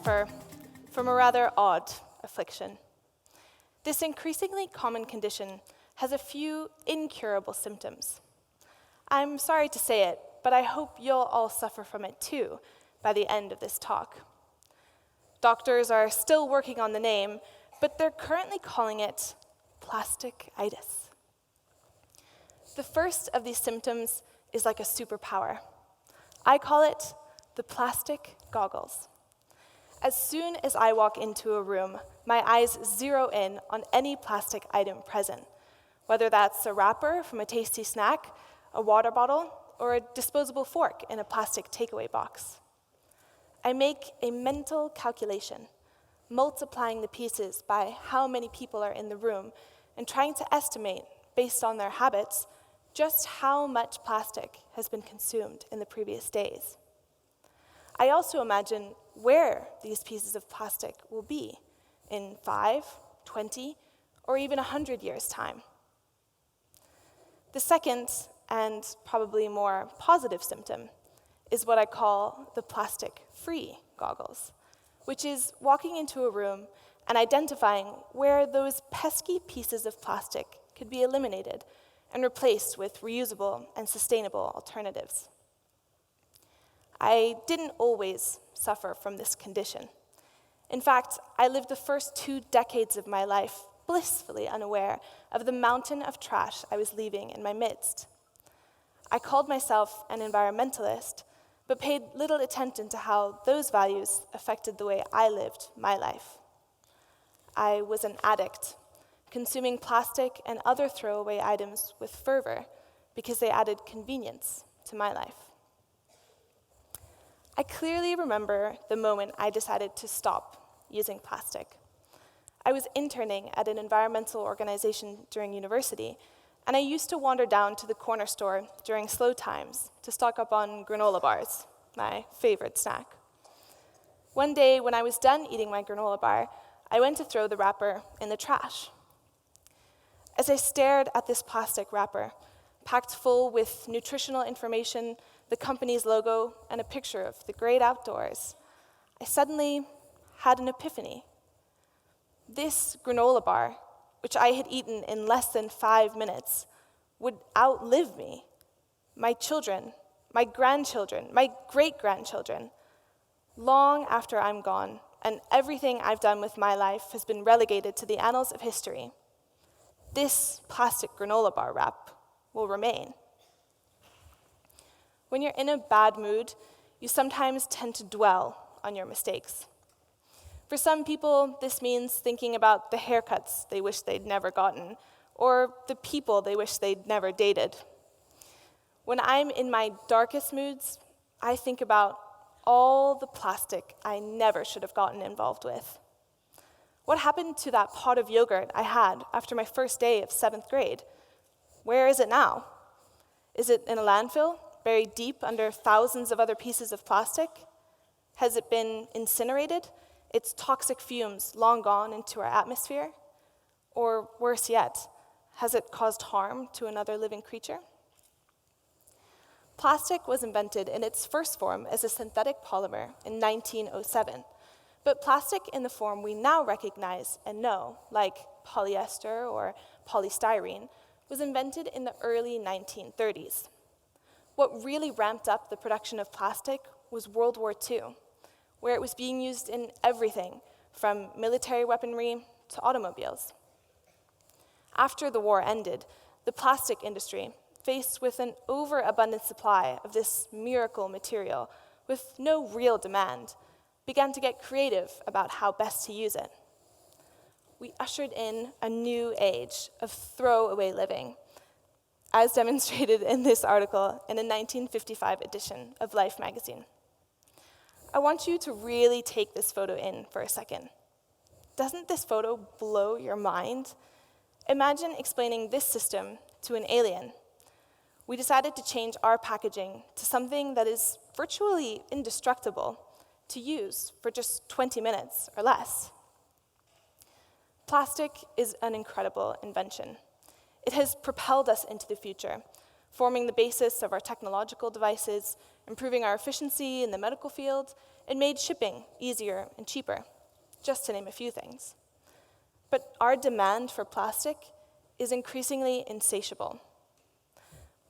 suffer from a rather odd affliction. This increasingly common condition has a few incurable symptoms. I'm sorry to say it, but I hope you'll all suffer from it too by the end of this talk. Doctors are still working on the name, but they're currently calling it plastikitis. The first of these symptoms is like a superpower. I call it the plastic goggles. As soon as I walk into a room, my eyes zero in on any plastic item present, whether that's a wrapper from a tasty snack, a water bottle, or a disposable fork in a plastic takeaway box. I make a mental calculation, multiplying the pieces by how many people are in the room and trying to estimate, based on their habits, just how much plastic has been consumed in the previous days. I also imagine where these pieces of plastic will be in 5, 20, or even 100 years' time. The second, and probably more positive symptom, is what I call the plastic-free goggles, which is walking into a room and identifying where those pesky pieces of plastic could be eliminated and replaced with reusable and sustainable alternatives. I didn't always suffer from this condition. In fact, I lived the first 2 decades of my life blissfully unaware of the mountain of trash I was leaving in my midst. I called myself an environmentalist, but paid little attention to how those values affected the way I lived my life. I was an addict, consuming plastic and other throwaway items with fervor because they added convenience to my life. I clearly remember the moment I decided to stop using plastic. I was interning at an environmental organization during university, and I used to wander down to the corner store during slow times to stock up on granola bars, my favorite snack. One day, when I was done eating my granola bar, I went to throw the wrapper in the trash. As I stared at this plastic wrapper, packed full with nutritional information, the company's logo, and a picture of the great outdoors, I suddenly had an epiphany. This granola bar, which I had eaten in less than 5 minutes, would outlive me, my children, my grandchildren, my great-grandchildren. Long after I'm gone, and everything I've done with my life has been relegated to the annals of history, this plastic granola bar wrap will remain. When you're in a bad mood, you sometimes tend to dwell on your mistakes. For some people, this means thinking about the haircuts they wish they'd never gotten, or the people they wish they'd never dated. When I'm in my darkest moods, I think about all the plastic I never should have gotten involved with. What happened to that pot of yogurt I had after my first day of 7th grade? Where is it now? Is it in a landfill, buried deep under thousands of other pieces of plastic? Has it been incinerated, its toxic fumes long gone into our atmosphere? Or worse yet, has it caused harm to another living creature? Plastic was invented in its first form as a synthetic polymer in 1907, but plastic in the form we now recognize and know, like polyester or polystyrene, was invented in the early 1930s. What really ramped up the production of plastic was World War II, where it was being used in everything from military weaponry to automobiles. After the war ended, the plastic industry, faced with an overabundant supply of this miracle material with no real demand, began to get creative about how best to use it. We ushered in a new age of throwaway living, as demonstrated in this article in a 1955 edition of Life magazine. I want you to really take this photo in for a second. Doesn't this photo blow your mind? Imagine explaining this system to an alien. We decided to change our packaging to something that is virtually indestructible to use for just 20 minutes or less. Plastic is an incredible invention. It has propelled us into the future, forming the basis of our technological devices, improving our efficiency in the medical field, and made shipping easier and cheaper, just to name a few things. But our demand for plastic is increasingly insatiable.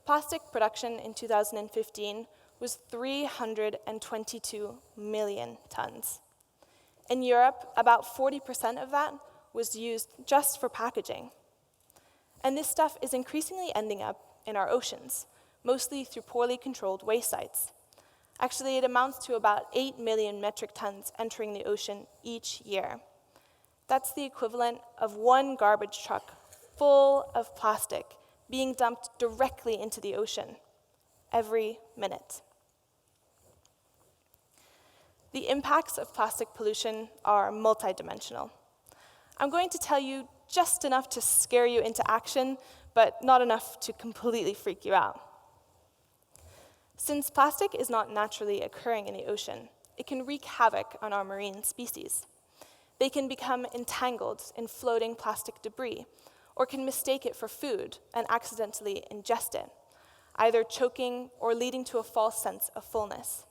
Plastic production in 2015 was 322 million tons. In Europe, about 40% of that was used just for packaging. And this stuff is increasingly ending up in our oceans, mostly through poorly controlled waste sites. Actually, it amounts to about 8 million metric tons entering the ocean each year. That's the equivalent of one garbage truck full of plastic being dumped directly into the ocean every minute. The impacts of plastic pollution are multidimensional. I'm going to tell you just enough to scare you into action, but not enough to completely freak you out. Since plastic is not naturally occurring in the ocean, it can wreak havoc on our marine species. They can become entangled in floating plastic debris, or can mistake it for food and accidentally ingest it, either choking or leading to a false sense of fullness.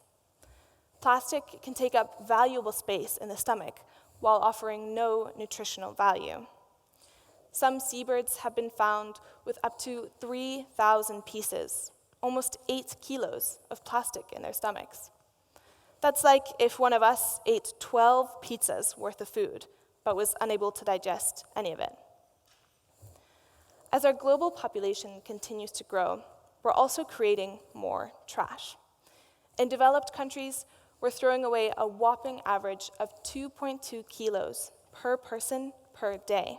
Plastic can take up valuable space in the stomach while offering no nutritional value. Some seabirds have been found with up to 3,000 pieces, almost 8 kilos of plastic in their stomachs. That's like if one of us ate 12 pizzas worth of food, but was unable to digest any of it. As our global population continues to grow, we're also creating more trash. In developed countries, we're throwing away a whopping average of 2.2 kilos per person per day.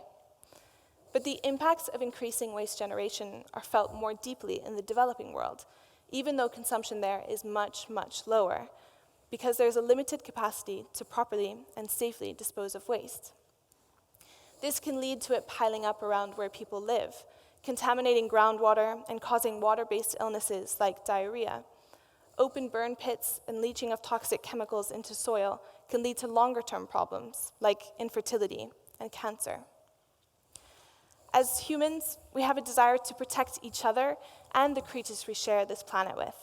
But the impacts of increasing waste generation are felt more deeply in the developing world, even though consumption there is much, much lower, because there's a limited capacity to properly and safely dispose of waste. This can lead to it piling up around where people live, contaminating groundwater and causing water-based illnesses like diarrhea. Open burn pits and leaching of toxic chemicals into soil can lead to longer-term problems like infertility and cancer. As humans, we have a desire to protect each other and the creatures we share this planet with.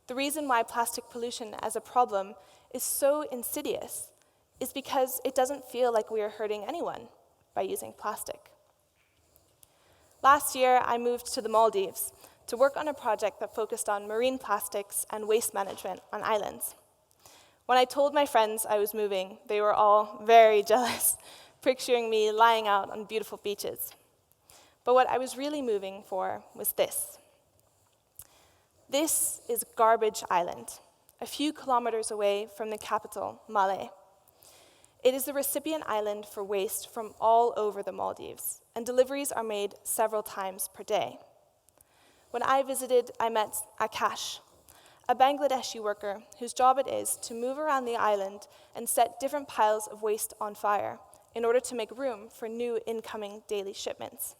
The reason why plastic pollution as a problem is so insidious is because it doesn't feel like we are hurting anyone by using plastic. Last year, I moved to the Maldives to work on a project that focused on marine plastics and waste management on islands. When I told my friends I was moving, they were all very jealous, picturing me lying out on beautiful beaches. But what I was really moving for was this. This is Garbage Island, a few kilometers away from the capital, Male. It is the recipient island for waste from all over the Maldives, and deliveries are made several times per day. When I visited, I met Akash, a Bangladeshi worker whose job it is to move around the island and set different piles of waste on fire in order to make room for new incoming daily shipments.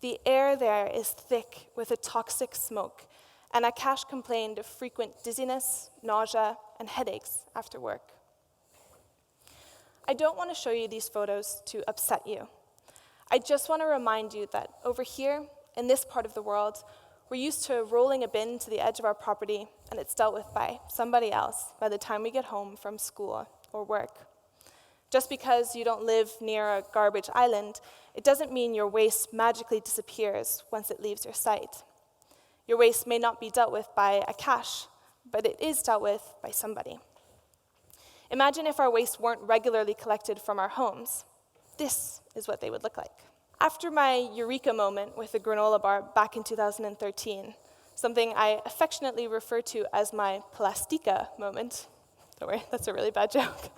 The air there is thick with a toxic smoke, and Akash complained of frequent dizziness, nausea, and headaches after work. I don't want to show you these photos to upset you. I just want to remind you that over here, in this part of the world, we're used to rolling a bin to the edge of our property, and it's dealt with by somebody else by the time we get home from school or work. Just because you don't live near a garbage island, it doesn't mean your waste magically disappears once it leaves your site. Your waste may not be dealt with by Akash, but it is dealt with by somebody. Imagine if our waste weren't regularly collected from our homes. This is what they would look like. After my eureka moment with the granola bar back in 2013, something I affectionately refer to as my plastica moment, don't worry, that's a really bad joke,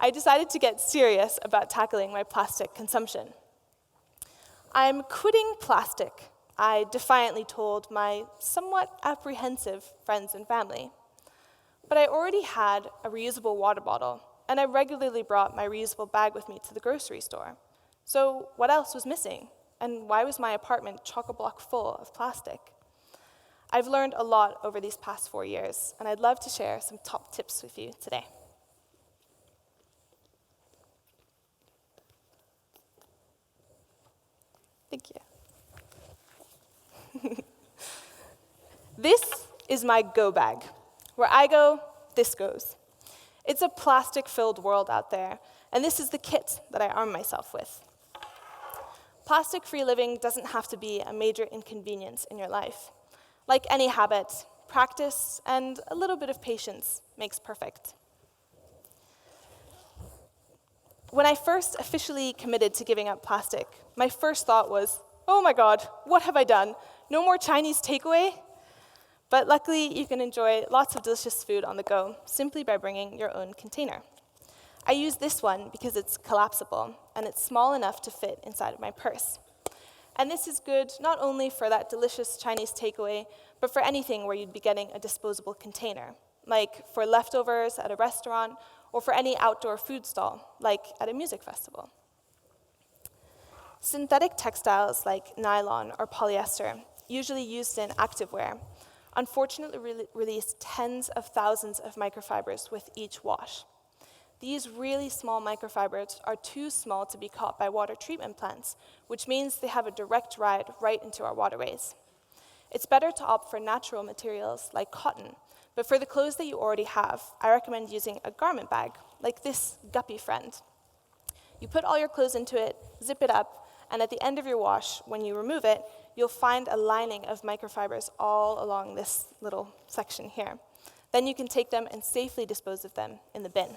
I decided to get serious about tackling my plastic consumption. I'm quitting plastic, I defiantly told my somewhat apprehensive friends and family. But I already had a reusable water bottle, and I regularly brought my reusable bag with me to the grocery store. So what else was missing? And why was my apartment chock-a-block full of plastic? I've learned a lot over these past 4 years, and I'd love to share some top tips with you today. Thank you. This is my go bag. Where I go, this goes. It's a plastic-filled world out there, and this is the kit that I arm myself with. Plastic-free living doesn't have to be a major inconvenience in your life. Like any habit, practice and a little bit of patience makes perfect. When I first officially committed to giving up plastic, my first thought was, oh my God, what have I done? No more Chinese takeaway? But luckily, you can enjoy lots of delicious food on the go simply by bringing your own container. I use this one because it's collapsible, and it's small enough to fit inside of my purse. And this is good not only for that delicious Chinese takeaway, but for anything where you'd be getting a disposable container, like for leftovers at a restaurant, or for any outdoor food stall, like at a music festival. Synthetic textiles like nylon or polyester, usually used in activewear, unfortunately release tens of thousands of microfibers with each wash. These really small microfibers are too small to be caught by water treatment plants, which means they have a direct ride right into our waterways. It's better to opt for natural materials like cotton, but for the clothes that you already have, I recommend using a garment bag, like this Guppy Friend. You put all your clothes into it, zip it up, and at the end of your wash, when you remove it, you'll find a lining of microfibers all along this little section here. Then you can take them and safely dispose of them in the bin.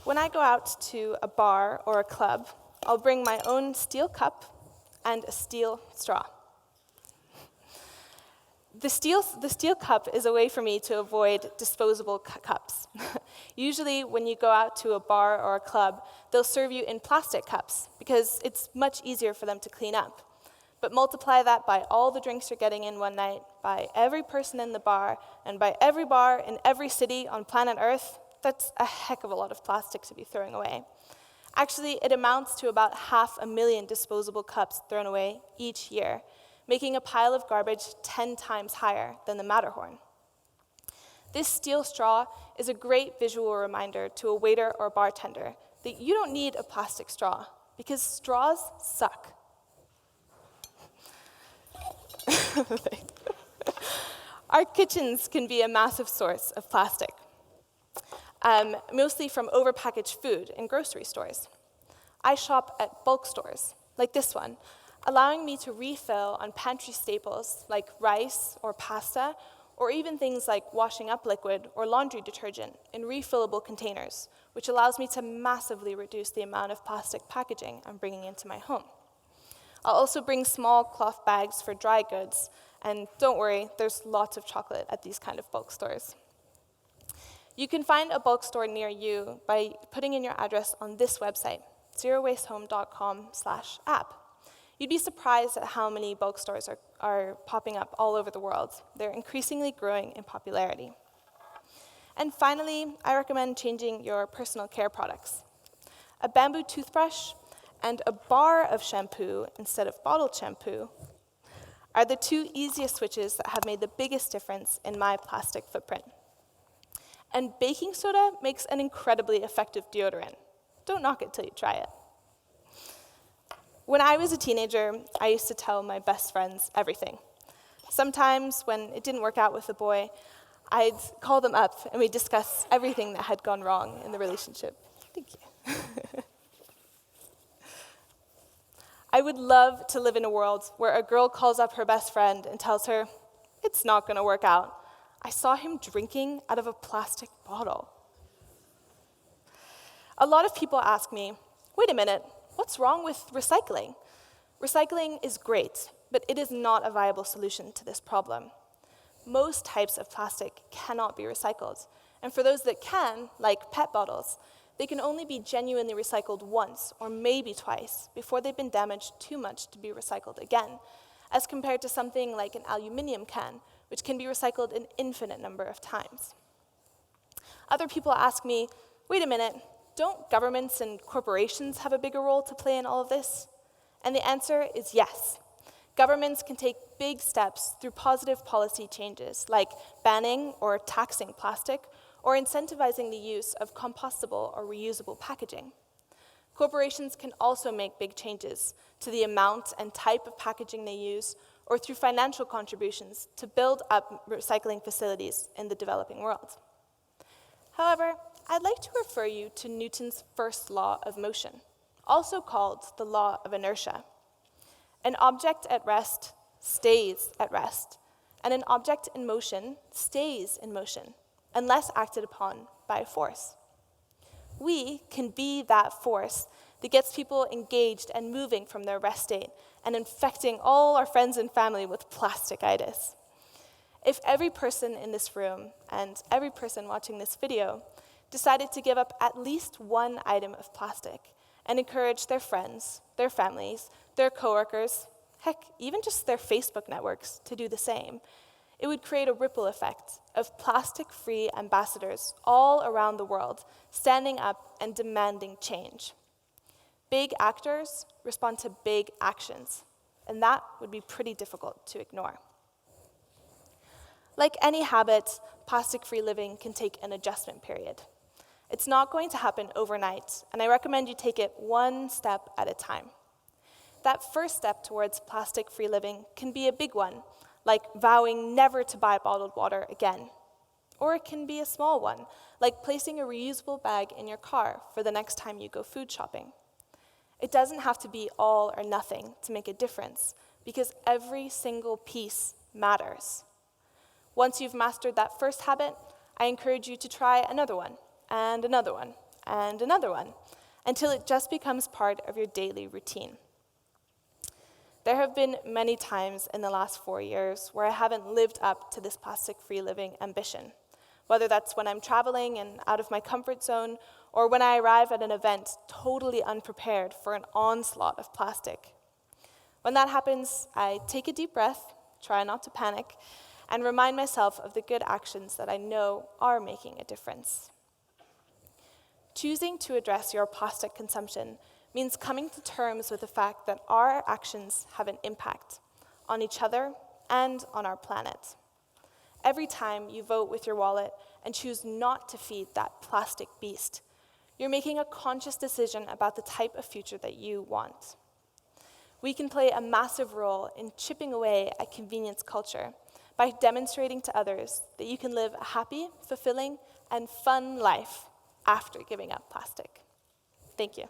When I go out to a bar or a club, I'll bring my own steel cup and a steel straw. The steel cup is a way for me to avoid disposable cups. Usually when you go out to a bar or a club, they'll serve you in plastic cups because it's much easier for them to clean up. But multiply that by all the drinks you're getting in one night, by every person in the bar, and by every bar in every city on planet Earth, that's a heck of a lot of plastic to be throwing away. Actually, it amounts to about 500,000 disposable cups thrown away each year, making a pile of garbage 10 times higher than the Matterhorn. This steel straw is a great visual reminder to a waiter or bartender that you don't need a plastic straw, because straws suck. Our kitchens can be a massive source of plastic, mostly from overpackaged food in grocery stores. I shop at bulk stores, like this one, allowing me to refill on pantry staples like rice or pasta, or even things like washing up liquid or laundry detergent in refillable containers, which allows me to massively reduce the amount of plastic packaging I'm bringing into my home. I'll also bring small cloth bags for dry goods, and don't worry, there's lots of chocolate at these kind of bulk stores. You can find a bulk store near you by putting in your address on this website, zerowastehome.com/app. You'd be surprised at how many bulk stores are popping up all over the world. They're increasingly growing in popularity. And finally, I recommend changing your personal care products. A bamboo toothbrush and a bar of shampoo instead of bottled shampoo are the two easiest switches that have made the biggest difference in my plastic footprint. And baking soda makes an incredibly effective deodorant. Don't knock it till you try it. When I was a teenager, I used to tell my best friends everything. Sometimes, when it didn't work out with a boy, I'd call them up and we'd discuss everything that had gone wrong in the relationship. Thank you. I would love to live in a world where a girl calls up her best friend and tells her, "It's not going to work out. I saw him drinking out of a plastic bottle." A lot of people ask me, wait a minute, what's wrong with recycling? Recycling is great, but it is not a viable solution to this problem. Most types of plastic cannot be recycled, and for those that can, like PET bottles, they can only be genuinely recycled once or maybe twice before they've been damaged too much to be recycled again, as compared to something like an aluminum can, which can be recycled an infinite number of times. Other people ask me, wait a minute, don't governments and corporations have a bigger role to play in all of this? And the answer is yes. Governments can take big steps through positive policy changes, like banning or taxing plastic, or incentivizing the use of compostable or reusable packaging. corporations can also make big changes to the amount and type of packaging they use, or through financial contributions to build up recycling facilities in the developing world. However, I'd like to refer you to Newton's first law of motion, also called the law of inertia. An object at rest stays at rest, and an object in motion stays in motion, unless acted upon by a force. We can be that force that gets people engaged and moving from their rest state and infecting all our friends and family with plasticitis. If every person in this room and every person watching this video decided to give up at least one item of plastic and encourage their friends, their families, their coworkers, heck, even just their Facebook networks to do the same, it would create a ripple effect of plastic-free ambassadors all around the world standing up and demanding change. Big actors respond to big actions, and that would be pretty difficult to ignore. Like any habit, plastic-free living can take an adjustment period. It's not going to happen overnight, and I recommend you take it one step at a time. That first step towards plastic-free living can be a big one, like vowing never to buy bottled water again. Or it can be a small one, like placing a reusable bag in your car for the next time you go food shopping. It doesn't have to be all or nothing to make a difference, because every single piece matters. Once you've mastered that first habit, I encourage you to try another one, and another one, and another one, until it just becomes part of your daily routine. There have been many times in the last 4 years where I haven't lived up to this plastic-free living ambition, whether that's when I'm traveling and out of my comfort zone, or when I arrive at an event totally unprepared for an onslaught of plastic. When that happens, I take a deep breath, try not to panic, and remind myself of the good actions that I know are making a difference. Choosing to address your plastic consumption means coming to terms with the fact that our actions have an impact on each other and on our planet. Every time you vote with your wallet and choose not to feed that plastic beast, you're making a conscious decision about the type of future that you want. We can play a massive role in chipping away at convenience culture by demonstrating to others that you can live a happy, fulfilling, and fun life after giving up plastic. Thank you.